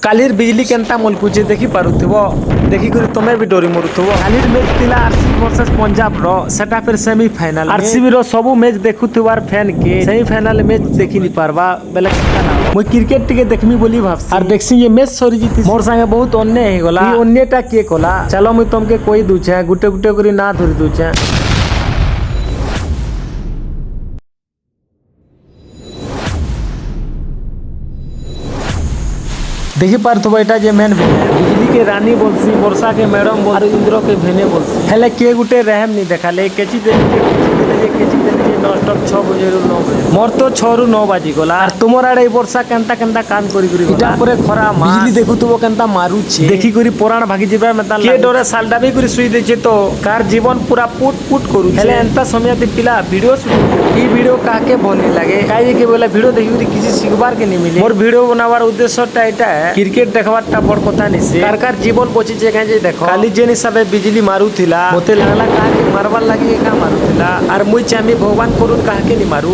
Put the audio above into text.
কালির বিজলি কেনতা মলকুছে দেখি পারুথিব দেখি করে তুমি বি ডরি মরুথিব। কালির ম্যাচ ଥିଲା আরসিবি ভার্সেস পঞ্জাব র সেটা ফির সেমিফাইনাল আরসিবি র সবু ম্যাচ দেখুথিবার ফ্যান কে সেমিফাইনাল ম্যাচ দেখি নি পারবা বেলে কেনতা না মই ক্রিকেট টিকে দেখমি বলি ভাবছি আর দেখছি যে ম্যাচ সরি জিতি মোর সাথে বহুত অন্যায় হয়ে গলা। এই অন্যায়টা কে কলা চলো মই তোমাকে কই দুছে গুটে গুটে করে না ধরি দুছে। देखी पार्थो এটা যে মেন बिजली के रानी बोलसी वर्षा के मैडम बोल इंद्र के भेने बोलसी हेले के गुटे रहम नहीं देखाले केची दे केची दे नॉन स्टॉप 6 बजे रु 9 बजे मोर तो 6 रु 9 बाजी गला और तुमर आड़े वर्षा केनता केनता काम करी करी इटा परे खरा बिजली देखुतबो केनता मारू छे देखी करी पुराण भागी जिबा मेता के डरे सालडा भी करी सुई देछे तो कार जीवन पूरा पुट पुट करू हेले एंता समय दे पिला वीडियो ई वीडियो काके भली लागे काई के बोला वीडियो देखि करी किसी सिखबार के नहीं मिले मोर वीडियो बनावार उद्देश्यटा एटा क्रिकेट देखबारटा बड़ कथा निसे कार जीवन बची जे जे देखो काली जेन हिसाबे बिजली मारुथिला मते लागला काहे मारवार लागि का मारुथिला और मुई चामी भगवान करून काहे के नि मारू।